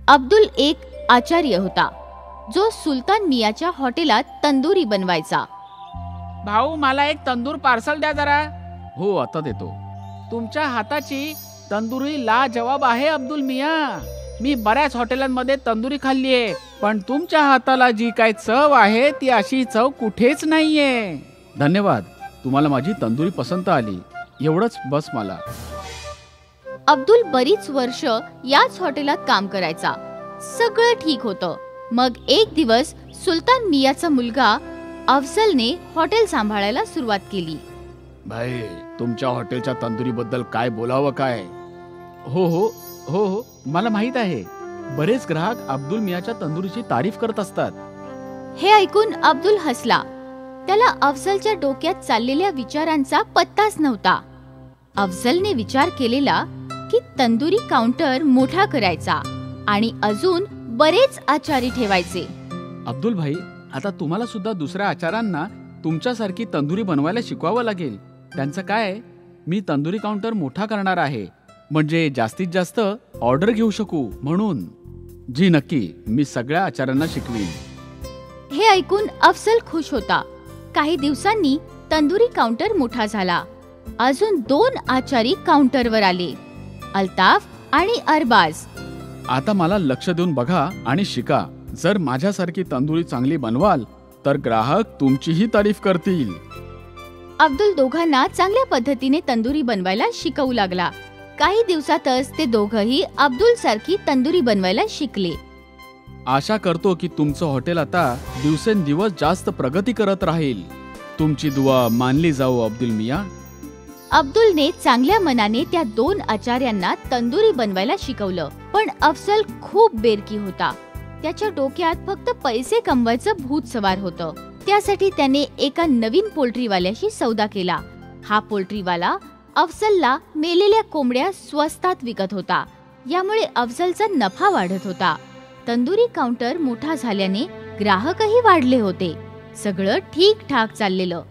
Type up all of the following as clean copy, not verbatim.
अब्दुल एक आचार्य होता जो सुलतान मियाच्या हॉटेलात तंदुरी बनवायचा. भाऊ, मला एक तंदूर पार्सल द्या जरा. हो, आता देतो. तुमच्या हाताची तंदुरी लाजवाब आहे अब्दुल मिया. मी बऱ्याच हॉटेलांमध्ये तंदुरी खाल्लीये, पण तुमच्या हाताला जी काय चव आहे ती अशी चव कुठेच नाहीये. धन्यवाद. तुम्हाला माझी तंदुरी पसंत आली, एवढंच बस मला. अब्दुल बरीच वर्ष याच हॉटेलात काम करायचा. सगळं ठीक होतं. मग एक दिवस सुलतान मियाचा मुलगा अफजलने हॉटेल सांभाळायला सुरुवात केली. भाई, तुमच्या हॉटेलच्या तंदुरी बद्दल काय बोलावं काय? हो हो हो हो, मला माहित आहे. बरेच ग्राहक अब्दुल मियाच्या तंदुरीची तारीफ करत असतात. हे ऐकून अब्दुल हसला. त्याला अफजलच्या डोक्यात चाललेल्या विचारांचा पत्ताच नव्हता. अफजलने विचार केलेला की तंदुरी काउंटर मोठा करायचा आणि अजून बरेच आचारी ठेवायचे. अब्दुल भाई, आता तुम्हाला सुद्धा दुसऱ्या आचारांना तुमच्यासारखी तंदुरी बनवायला शिकवावं लागेल. त्यांचं काय, मी तंदुरी काउंटर मोठा करणार आहे, म्हणजे जास्तीत जास्त ऑर्डर घेऊ शकू म्हणून. जी नक्की, मी सगळ्या आचार्यांना शिकवीन. हे ऐकून अफजल खुश होता. काही दिवसांनी तंदुरी काउंटर मोठा झाला. अजून 2 आचारी काउंटरवर आले, अल्ताफ आणि अरबाज. आता मला लक्ष देऊन बघा आणि शिका. जर माझ्यासारखी तंदुरी चांगली बनवाल तर ग्राहक तुमचीही तारीफ करतील. अब्दुल दोघांना चांगल्या पद्धतीने तंदुरी बनवायला शिकवू लागला. काही दिवसातच ते दोघंही अब्दुल सारखी तंदुरी बनवायला शिकले. आशा करतो की तुमचं हॉटेल आता दिवसेंदिवस जास्त प्रगती करत राहील. तुमची दुआ मानली जाऊ अब्दुल मिया. अब्दुलने चांगल्या मनाने त्या 2 आचार्यांना तंदुरी बनवायला शिकवलं. पण अफजल खूप बेरकी होता. त्याच्या डोक्यात फक्त पैसे कमवायचं भूत सवार होतं. त्यासाठी त्याने एका नवीन पोल्ट्रीवाल्याशी सौदा केला. हा पोल्ट्रीवाला अफजलला मेलेल्या कोंबड्या स्वस्तात विकत होता. यामुळे अफजलचा नफा वाढत होता. तंदुरी काउंटर मोठा झाल्याने ग्राहकही वाढले होते. सगळं ठीक ठाक चाललेलं.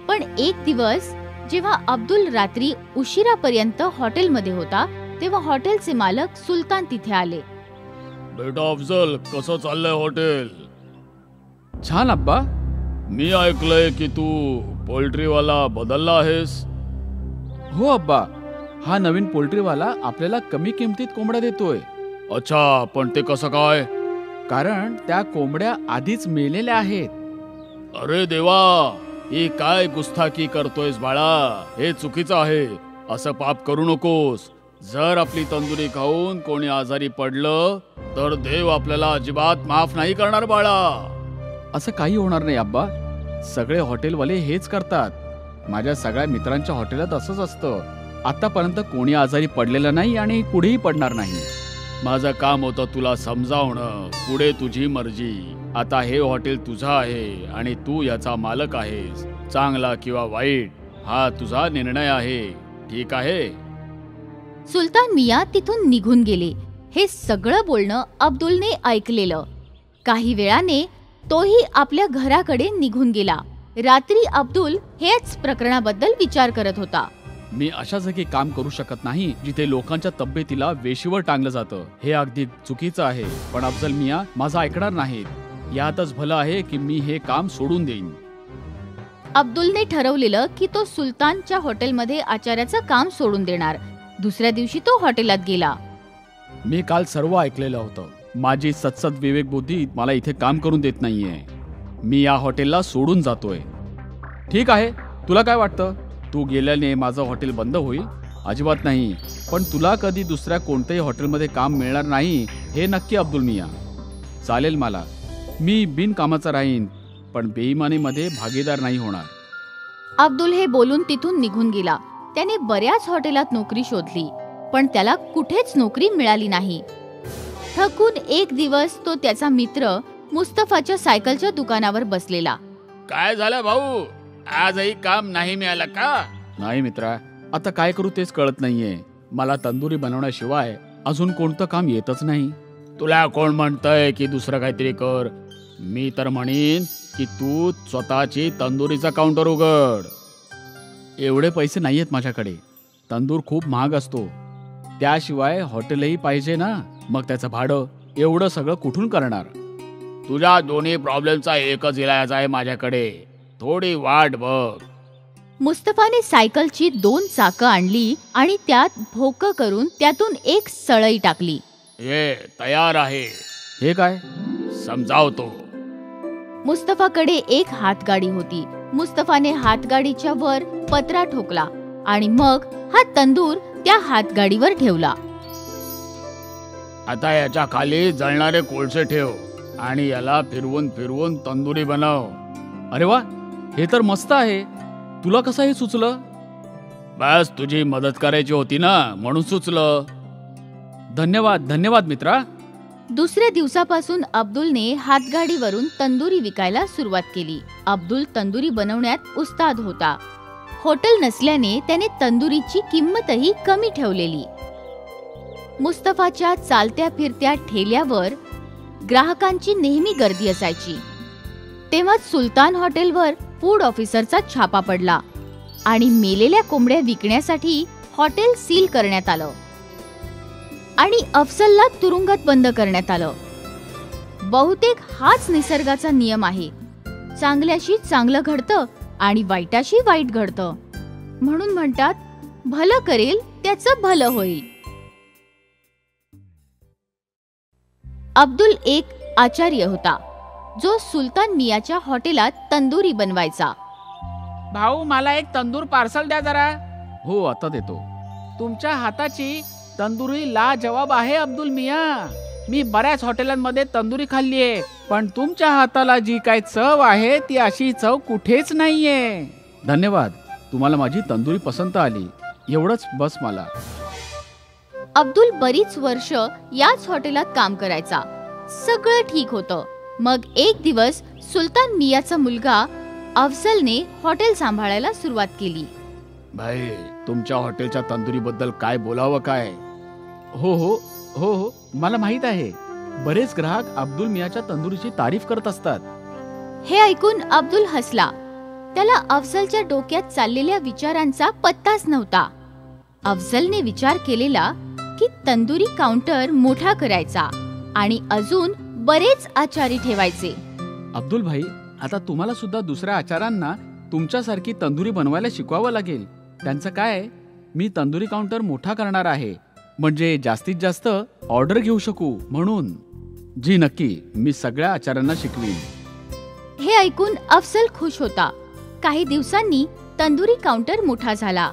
पण एक दिवस जेव्हा अब्दुल रात्री उशिरापर्यंत हॉटेलमध्ये होता तेव्हा हॉटेलचे मालक सुलतान तिथे आले. बेटा अफजल, कसं चाललंय हॉटेल? छान अब्बा. मी ऐकलंय की तू पोल्ट्रीवाला बदलला आहेस. हो अब्बा, हा नवीन पोल्ट्रीवाला आपल्याला कमी किमतीत कोंबड्या देतोय. अच्छा, पण ते कसं काय? कारण त्या कोंबड्या आधीच मेलेल्या आहेत. अरे देवा, ही काय गुस्ताखी करतोयस बाळा? हे चुकीचं आहे. असं पाप करू नकोस. जर आपली तंदुरी खाऊन कोणी आजारी पडलं तर देव आपल्याला अजिबात माफ नाही करणार बाळा. असं काही होणार नाही अब्बा. सगळे हॉटेलवाले हेच करतात. माझ्या सगळ्या मित्रांच्या हॉटेलात असंच असतं. आतापर्यंत कोणी आजारी पडलेलं नाही आणि पुढेही पडणार नाही. माझं काम होतं तुला समजावणं. पुढे तुझी मर्जी. आता हे हॉटेल तुझं आहे आणि तू याचा मालक आहेस. चांगला किंवा वाईट हा तुझा निर्णय आहे. ठीक आहे? सुलतान मिया तिथून निघून गेले. हे सगळं बोलणं अब्दुलने ऐकलेलं. काही वेळाने तोही आपल्या घराकडे निघून गेला. रात्री अब्दुल हेच प्रकरणाबद्दल विचार करत होता. मी अशा जागी काम करू शकत नाही जिथे लोकांच्या तब्येतीला वेशीवर टांगलं जातं. हे अगदी चुकीचं आहे. पण अफजल मिया माझं ऐकणार नाहीत. यातच भलं आहे की मी हे काम सोडून देईन. अब्दुलने ठरवलेलं की तो सुलतानच्या हॉटेलमध्ये आचार्याचं काम सोडून देणार. दुसऱ्या दिवशी तो हॉटेलात गेला. मी काल सर्व ऐकलेलं होतं. माझी सत्सद विवेक बुद्धी मला इथे काम करून देत नाहीये. मी या हॉटेलला सोडून जातोय. ठीक आहे, तुला काय वाटतं? तू गेल्याने माझं हॉटेल बंद होईल? अजिबात नाही. पण तुला कधी दुसऱ्या कोणत्याही हॉटेलमध्ये काम मिळणार नाही हे नक्की अब्दुल मिया. चालेल मला. मी बिनकामाचा राहीन, पण बेईमानीमध्ये भागीदार नाही होणार. अब्दुल हे बोलून तिथून निघून गेला. त्याने बऱ्याच हॉटेलात नोकरी शोधली, पण त्याला कुठेच नोकरी मिळाली नाही. थकून एक दिवस तो त्याचा मित्र मुस्तफाच्या सायकलच्या दुकानावर बसलेला. काय झालं भाऊ? आजही काम नाही मिळालं का? नाही मित्रा, आता काय करू तेच कळत नाहीये. मला तंदुरी बनवण्याशिवाय अजून कोणतं काम येतच नाही. तुला कोण म्हणतंय की दुसरं काहीतरी कर? मी तर म्हणीन की तू स्वतःची तंदुरीचा काउंटर उघड. एवढे पैसे नाहीयेत माझ्याकडे. तंदूर खूप महाग असतो. त्याशिवाय हॉटेलही पाहिजे ना. मग त्याचं भाडं एवढं सगळं कुठून करणार? तुझ्या दोन्ही प्रॉब्लेमचा एकच इलाज आहे माझ्याकडे. थोडी वाट बघ. मुस्तफाने सायकलची 2 चाकं आणली आणि त्यात भोकं करून त्यातून एक सळई टाकली. ये तयार आहे. हे काय? समजावतो. मुस्तफाकडे एक हातगाडी होती. मुस्तफाने हातगाडीच्या वर पत्रा ठोकला आणि मग हा तंदूर त्या हातगाडीवर ठेवला. आता याच्या खाली जळणारे कोळसे ठेव आणि याला फिरवून फिरवून तंदुरी बनव. अरे वा, हे तर मस्त आहे. तुला कसं हे सुचलं? बस तुझी मदत करायची होती ना, म्हणून सुचलं. धन्यवाद धन्यवाद मित्रा. दुसऱ्या दिवसापासून अब्दुलने हातगाडीवरून तंदुरी विकायला सुरुवात केली. अब्दुल तंदुरी बनवण्यात उस्ताद होता. हॉटेल नसल्याने त्याने तंदुरीची किंमतही कमी ठेवलेली. मुस्तफाच्या चालत्या फिरत्या ठेल्यावर ग्राहकांची नेहमी गर्दी असायची. तेव्हा सुलतान हॉटेलवर फूड ऑफिसरचा छापा पडला आणि मेलेल्या कोंबड्या विकण्यासाठी हॉटेल सील करण्यात आलं आणि अफसलला तुरुंगात बंद करण्यात आलं. बहुतेक हाच निसर्गाचा नियम आहे. चांगल्याशी चांगलं घडतं आणि वाईटाशी वाईट घडतं. म्हणून म्हणतात, भलं करेल त्याचं भलं होईल. अब्दुल एक आचार्य होता जो सुलतान मियाच्या हॉटेलात तंदुरी बनवायचा. भाऊ, मला एक तंदूर पार्सल द्या जरा. हो, आता देतो. तुमच्या हाताची तंदुरी लाजवाब आहे अब्दुल मिया. मी बऱ्याच हॉटेलांमध्ये तंदुरी खाल्लीये, पण तुमच्या हाताला जी काय चव आहे ती अशी चव कुठेच नाहीये. धन्यवाद. तुम्हाला माझी तंदुरी पसंत आली, एवढंच बस मला. अब्दुल बरीच वर्ष याच हॉटेलात काम करायचा. सगळं ठीक होतं. मग एक दिवस सुलतान मियाचा मुलगा अफजलने हॉटेल सांभाळायला सुरुवात केली. भाई, तुमच्या हॉटेलच्या तंदुरी बद्दल काय बोलावं काय? हो हो हो हो, मला माहित आहे. बरेच ग्राहक अब्दुल मियाच्या तंदुरीची तारीफ करत असतात. हे ऐकून अब्दुल हसला. त्याला अफजलच्या डोक्यात चाललेल्या विचारांचा पत्ताच नव्हता. अफजलने विचार केलेला की तंदुरी काउंटर मोठा करायचा आणि अजून बरेच आचारी ठेवायचे. अब्दुल भाई, आता तुम्हाला सुद्धा दुसऱ्या आचारांना तुमच्यासारखी तंदुरी बनवायला शिकवावं लागेल. त्यांचं काय, मी तंदुरी काउंटर मोठा करणार आहे, म्हणजे जास्तीत जास्त ऑर्डर घेऊ शकू म्हणून. जी नक्की, मी सगळ्या आचार्यांना शिकवीन. हे ऐकून अफजल खुश होता. काही दिवसांनी तंदुरी काउंटर मोठा झाला.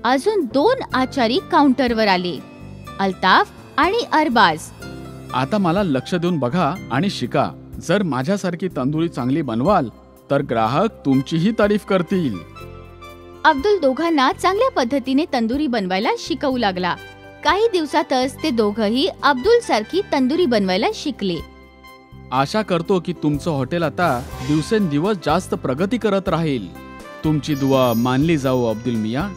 अजून 2 आचारी काउंटरवर आले, अल्ताफ आणि अरबाज. आता मला लक्ष देऊन बघा आणि शिका. जर माझ्यासारखी तंदुरी चांगली बनवाल तर ग्राहक तुमचीही तारीफ करतील. अब्दुल दोघांना चांगल्या पद्धतीने तंदुरी बनवायला शिकवू लागला. काही दिवसातच ते दोघंही अब्दुल सारखी तंदुरी बनवायला शिकले. आशा करतो की तुमचं हॉटेल आता दिवसेंदिवस जास्त प्रगती करत राहील. तुमची दुआ मानली जाऊ अब्दुल मिया.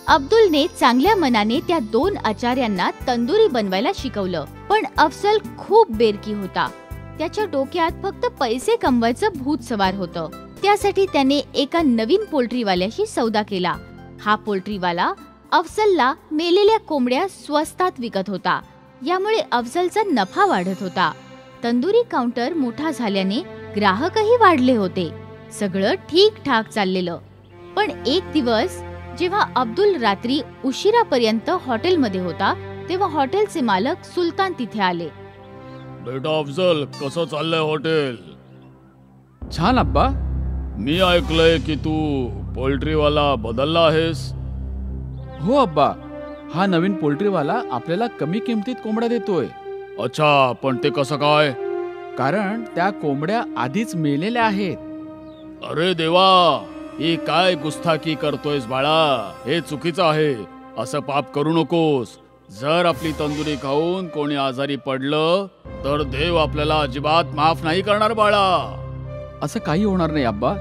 अब्दुलने चांगल्या मनाने त्या 2 आचार्यांना तंदुरी बनवायला शिकवलं. पण अफजल खूप बेरकी होता. त्याच्या डोक्यात फक्त पैसे कमवायचं भूत सवार होतं. त्यासाठी त्याने एका नवीन पोल्ट्रीवाल्याशी सौदा केला. हा पोल्ट्रीवाला अफजलला मेलेल्या कोंबड्या स्वस्तात विकत होता. यामुळे अफजलचा नफा वाढत होता. तंदुरी काउंटर मोठा झाल्याने ग्राहकही वाढले होते. सगळं ठीक ठाक चाललेलं. पण एक दिवस जेव्हा अब्दुल रात्री उशिरापर्यंत हॉटेलमध्ये होता, तेव्हा हॉटेलचे मालक सुलतान तिथे आले. बेटा अफजल, कसं चाललंय हॉटेल? छान अब्बा. मी ऐकलंय की तू पोल्ट्रीवाला बदलला आहेस. हो अब्बा, हा नवीन पोल्ट्रीवाला आपल्याला कमी किमतीत कोंबड्या देतोय. अच्छा, पण ते कसं काय? कारण त्या कोंबड्या आधीच मेलेल्या आहेत. अरे देवा, ही काय गुस्ताखी करतोयस बाळा? हे चुकीचं आहे. असं पाप करू नकोस. जर आपली तंदुरी खाऊन कोणी आजारी पडलं तर देव आपल्याला अजिबात माफ नाही करणार बाळा. असं काही होणार नाही अब्बा.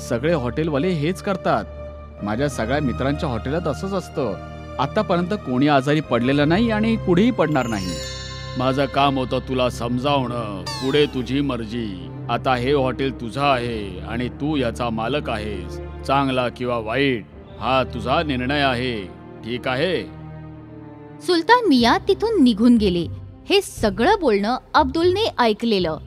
सगळे हॉटेलवाले हेच करतात. माझ्या सगळ्या मित्रांच्या हॉटेलात असंच असतं. आतापर्यंत कोणी आजारी पडलेलं नाही आणि पुढेही पडणार नाही. माझं काम होतं तुला समजावणं. पुढे तुझी मर्जी. आता हे हॉटेल तुझं आहे आणि तू याचा मालक आहेस. चांगला किंवा वाईट हा तुझा निर्णय आहे. ठीक आहे? सुलतान मिया तिथून निघून गेले. हे सगळं बोलणं अब्दुलने ऐकलेलं.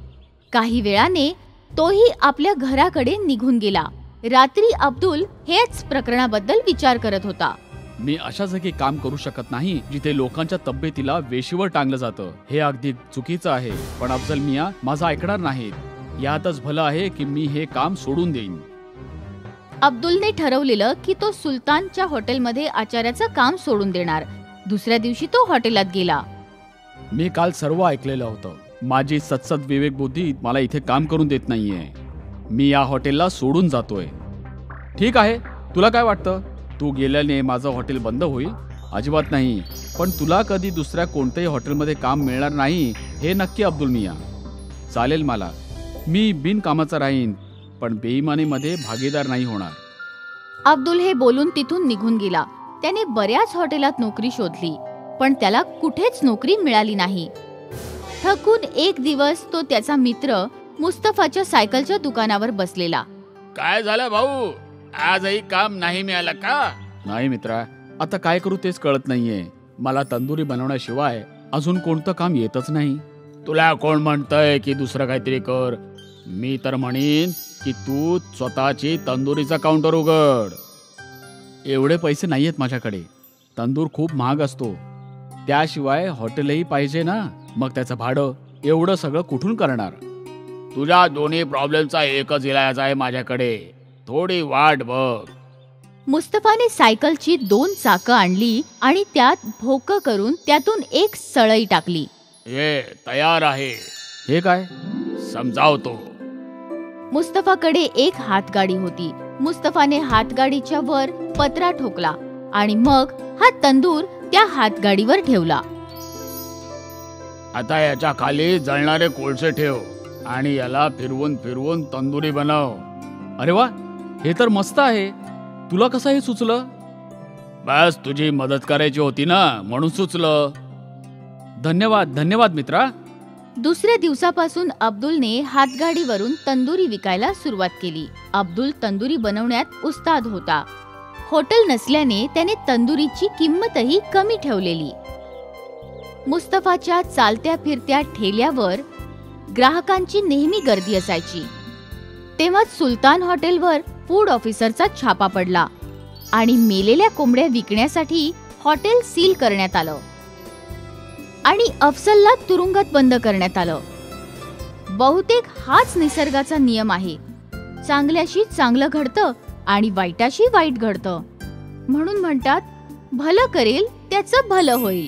काही वेळाने तोही आपल्या घराकडे निघून गेला. रात्री अब्दुल हेच प्रकरणाबद्दल विचार करत होता. मी अशा जागी काम करू शकत नाही जिथे लोकांच्या तब्येतीला वेशीवर टांगलं जातं. हे अगदी चुकीचं आहे, पण अफजल मिया माझं ऐकणार नाहीत. यातच भलं आहे की मी हे काम सोडून देईन. अब्दुलने ठरवलेलं की तो सुलतानच्या हॉटेलमध्ये आचार्याचं काम सोडून देणार. दुसऱ्या दिवशी तो हॉटेलात गेला. मी काल सर्व ऐकलेलं होतं. माझी सत्सद विवेकबुद्धी मला इथे काम करून देत नाहीये. मी या हॉटेलला सोडून जातोय. ठीक आहे, तुला काय वाटतं? तू गेल्याने माझं हॉटेल बंद होईल? अजिबात नाही. पण तुला कधी दुसऱ्या कोणत्याही हॉटेलमध्ये काम मिळणार नाही हे नक्की अब्दुल मिया. चालेल मला. मी बिनकामाचा राहीन, पण बेईमानीमध्ये भागीदार नाही होणार. अब्दुल हे बोलून तिथून निघून गेला. त्याने बऱ्याच हॉटेलात नोकरी शोधली, पण त्याला कुठेच नोकरी मिळाली नाही. थकून एक दिवस तो त्याचा मित्र मुस्तफाच्या सायकलच्या दुकानावर बसलेला. काय झालं भाऊ, आजही काम नाही मिळालं का? नाही मित्रा, आता काय करू तेच कळत नाहीये. मला तंदुरी बनवण्याशिवाय अजून कोणतं काम येतच नाही. तुला कोण म्हणतंय की दुसरं काहीतरी कर? मी तर म्हणीन की तू स्वतःची तंदुरीचा काउंटर उघड. एवढे पैसे नाहीयेत माझ्याकडे. तंदूर खूप महाग असतो. त्याशिवाय हॉटेलही पाहिजे ना. मग त्याचं भाडं, एवढं सगळं कुठून करणार? तुझ्या दोन्ही प्रॉब्लेमचा एकच इलाज आहे माझ्याकडे. थोडी वाट बघ. मुस्तफाने सायकलची 2 चाकं आणली आणि त्यात भोकं करून त्यातून एक सळई टाकली. ये तयार आहे. हे काय? समजावतो. मुस्तफाकडे एक हातगाडी होती. मुस्तफाने हातगाडीच्या वर पत्रा ठोकला आणि मग हा तंदूर त्या हातगाडीवर ठेवला. आता याच्या खाली जळणारे कोळसे ठेव आणि याला फिरवून फिरवून तंदुरी बनव. अरे वा, हे तर मस्त आहे. तुला कसं हे सुचलं? बस तुझी मदत करायची होती ना, म्हणून सुचलं. धन्यवाद धन्यवाद मित्रा. दुसऱ्या दिवसापासून अब्दुलने हातगाडीवरून तंदुरी विकायला सुरुवात केली. अब्दुल तंदुरी बनवण्यात उस्ताद होता. हॉटेल नसल्याने त्याने तंदुरीची किंमतही कमी ठेवलेली. मुस्तफाच्या चालत्या फिरत्या ठेल्यावर ग्राहकांची नेहमी गर्दी असायची. तेव्हा सुलतान हॉटेलवर फूड ऑफिसरचा छापा पडला आणि मेलेल्या कोंबड्या विकण्यासाठी हॉटेल सील करण्यात आलं आणि अफसलला तुरुंगात बंद करण्यात आलं. बहुतेक हाच निसर्गाचा नियम आहे. चांगल्याशी चांगलं घडतं आणि वाईटाशी वाईट घडतं. म्हणून म्हणतात, भलं करेल त्याचं भलं होईल.